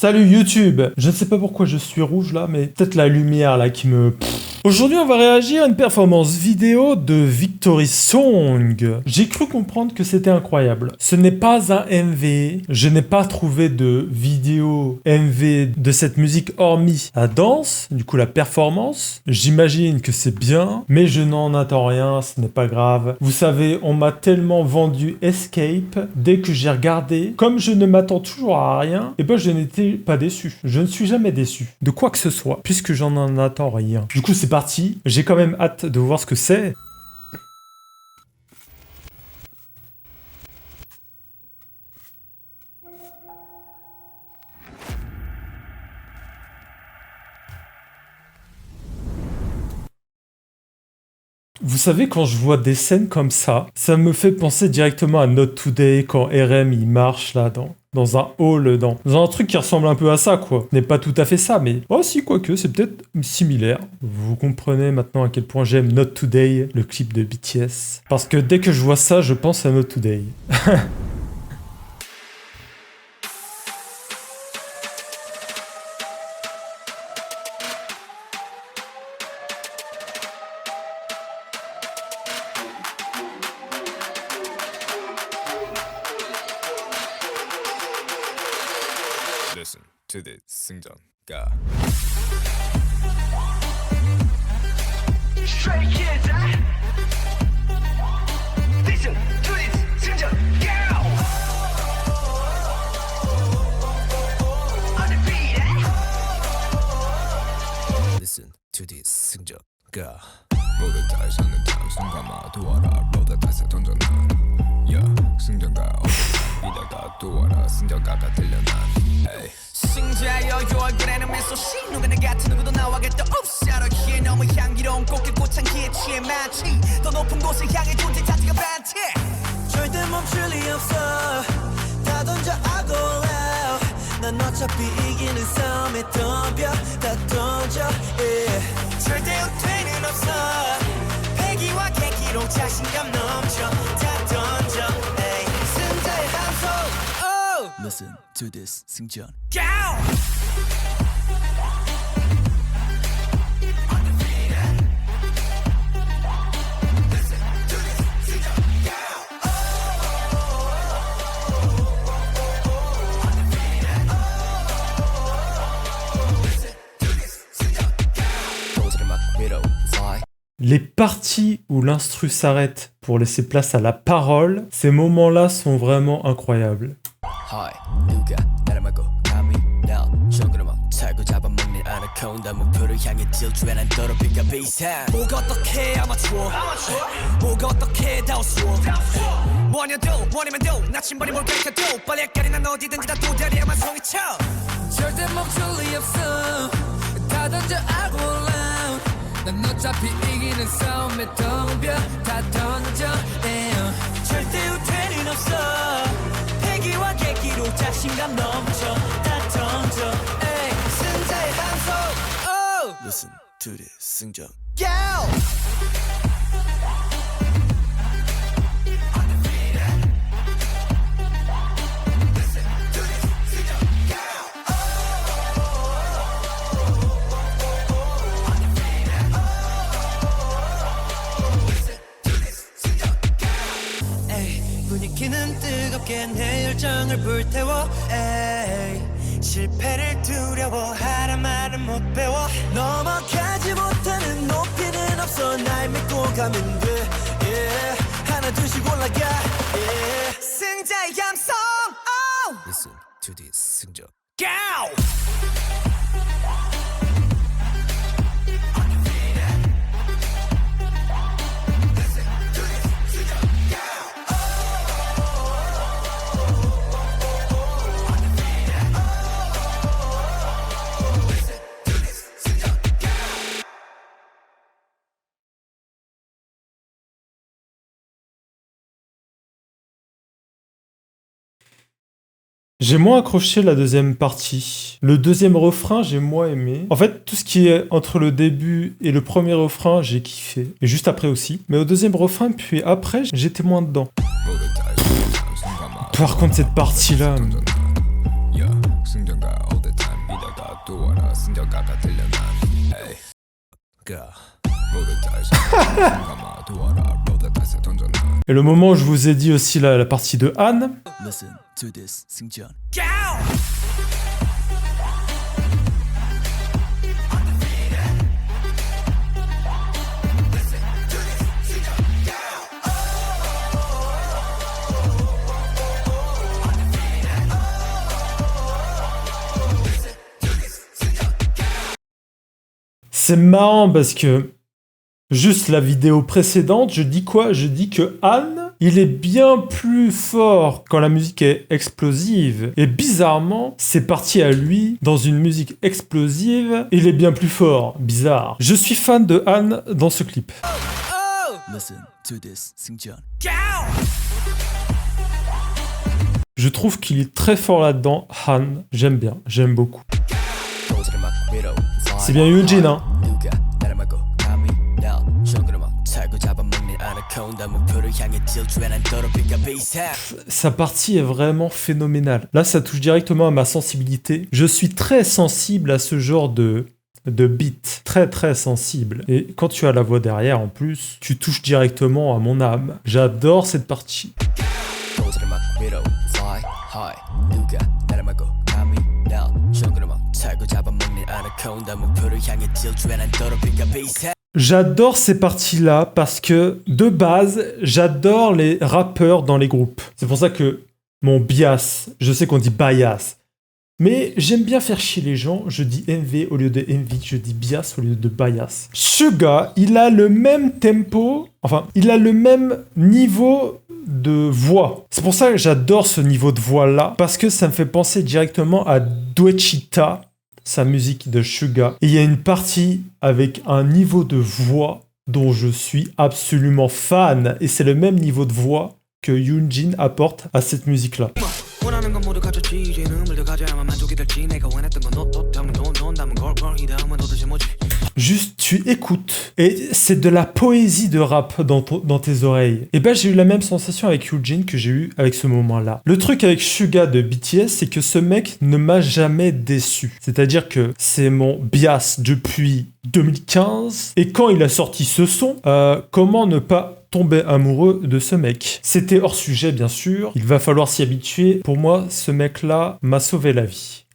Salut YouTube. Je ne sais pas pourquoi je suis rouge là, mais peut-être la lumière là qui me... Aujourd'hui, on va réagir à une performance vidéo de Victory Song. J'ai cru comprendre que c'était incroyable. Ce n'est pas un MV. Je n'ai pas trouvé de vidéo MV de cette musique hormis la danse, du coup la performance. J'imagine que c'est bien, mais je n'en attends rien, ce n'est pas grave. Vous savez, on m'a tellement vendu Escape, dès que j'ai regardé, comme je ne m'attends toujours à rien, et ben je n'étais pas déçu. Je ne suis jamais déçu de quoi que ce soit, puisque j'en en attends rien. Du coup, c'est parti. J'ai quand même hâte de voir ce que c'est. Vous savez, quand je vois des scènes comme ça me fait penser directement à Not Today, quand RM il marche là dans un hall, dans un truc qui ressemble un peu à ça, quoi. N'est pas tout à fait ça, mais... Oh si, quoique, c'est peut-être similaire. Vous comprenez maintenant à quel point j'aime Not Today, le clip de BTS. Parce que dès que je vois ça, je pense à Not Today. Listen to this 승전가. Straight kids, listen to this 승전가. On the beat, Listen to this 승전가. 모두 다 사는 당신과 도와라. 모두 다 던져난 승전가. 이러다 도와라. 승전가가 들려난. 승자여 얼굴에는 미소씨 누구나 같은 누구도 나와겠다 옵사로기에 너무 향기로운 꽃길 꽃향기에 취해 많지 더 높은 곳을 향해 존재 자체가 반티 절대 멈출 리 없어 다 던져 I go out 난 어차피 이기는 싸움에 덤벼 다 던져 yeah. 절대 후퇴는 없어 패기와 계기로 자신감 넘쳐 다 던져 hey. 승자의 함성 oh. Listen to this 승전. Down. Les parties où l'instru s'arrête pour laisser place à la parole, ces moments-là sont vraiment incroyables. Hi, 누가 나를 막고 감히 날 정글만 살고 잡아먹는 아나콘다 목표를 향해 질주해 난 더럽히가 비상 뭐가 어떻게 아마추어 뭐가 어떻게 다 어수어 뭐냐도 뭐냐면도 나침반이 뭘 가르쳐도 빨리 헷갈리 난 어디든지 다 도다리야만 성이쳐 절대 멈출 리 없어 다 던져 I go loud 난 어차피 이기는 싸움에 덤벼 다 던져 yeah. 절대 후퇴는 없어 패기와 계기로 자신감 넘쳐 다 던져 에이. 승자의 함성 oh. Listen to this 승전. Go! 분위기는 뜨겁게 내 열정을 불태워 에이. 실패를 두려워하란 말은 못 배워 넘어가지 못하는 높이는 없어 날 믿고 가면 돼 yeah. 하나 둘씩 올라가 yeah. 승자의 함성 oh. Listen to this 승전. Go! J'ai moins accroché la deuxième partie. Le deuxième refrain, j'ai moins aimé. En fait, tout ce qui est entre le début et le premier refrain, j'ai kiffé. Et juste après aussi. Mais au deuxième refrain, puis après, j'étais moins dedans. Par contre, cette partie-là... 따뜻한 이다가 또 와라 승전가가 들려 난 에이 모두 다시 순간마 도와라 로드 다시 던져 난 Et le moment où je vous ai dit aussi la partie de Anne, Listen to this 승전 c'est marrant parce que juste la vidéo précédente, je dis quoi? Je dis que Anne, il est bien plus fort quand la musique est explosive. Et bizarrement, c'est parti à lui dans une musique explosive. Il est bien plus fort. Bizarre. Je suis fan de Anne dans ce clip. Listen to this 승전 Je trouve qu'il est très fort là-dedans. Han, j'aime bien. J'aime beaucoup. 도저히 막 위로 C'est bien Eugene, hein. 누가 나를 막고 감히 날 정글을 막 차고 잡아먹는 아나콘다 목표를 향해 질주해 난 더럽히가 비상 Sa partie est vraiment phénoménale. Là, ça touche directement à ma sensibilité. Je suis très sensible à ce genre de beat. Très, très sensible. Et quand tu as la voix derrière, en plus, tu touches directement à mon âme. J'adore cette partie. 도저히 막 위로 fly high 누가 나를 막고 감히 날 정글을 막 차고 잡아먹는 아나콘다 목표를 향해 질주해 난 더럽히가 비상 J'adore ces parties-là parce que, de base, j'adore les rappeurs dans les groupes. C'est pour ça que mon bias, je sais qu'on dit bias, mais j'aime bien faire chier les gens. Je dis MV au lieu de MV, je dis bias au lieu de bias. Suga, il a le même tempo, enfin, il a le même niveau de voix. C'est pour ça que j'adore ce niveau de voix-là, parce que ça me fait penser directement à Duechita, sa musique de Suga. Et il y a une partie avec un niveau de voix dont je suis absolument fan. Et c'est le même niveau de voix que Eugene apporte à cette musique-là. 원하는 건 모두 가졌지 이제 눈물도 가져야만 만족이 될지 내가 원했던 건너 때문에 돈 담은 걸 이 다음은 도대체 뭐지 Juste, tu écoutes. Et c'est de la poésie de rap dans tes oreilles. Et ben, j'ai eu la même sensation avec Eugene que j'ai eu avec ce moment-là. Le truc avec Suga de BTS, c'est que ce mec ne m'a jamais déçu. C'est-à-dire que c'est mon bias depuis 2015. Et quand il a sorti ce son, comment ne pas tomber amoureux de ce mec? C'était hors sujet, bien sûr. Il va falloir s'y habituer. Pour moi, ce mec-là m'a sauvé la vie.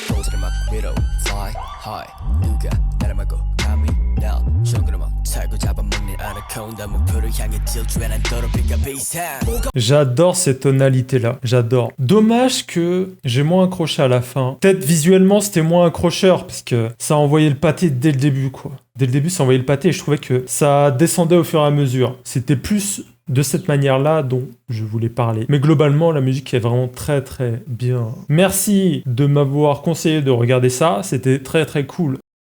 도저히 막 위로 fly high 누가 나를 막고 감히 날 정글을 막 차고 잡아먹는 아나콘다 목표를 향해 질주해 난 더럽히가 비상 J'adore cette tonalité-là, j'adore. Dommage que j'ai moins accroché à la fin. Peut-être visuellement c'était moins accrocheur parce que ça envoyait le pâté dès le début, quoi. Dès le début ça envoyait le pâté et je trouvais que ça descendait au fur et à mesure. C'était plus de cette manière-là dont je voulais parler. Mais globalement, la musique est vraiment très très bien. Merci de m'avoir conseillé de regarder ça, c'était très très cool.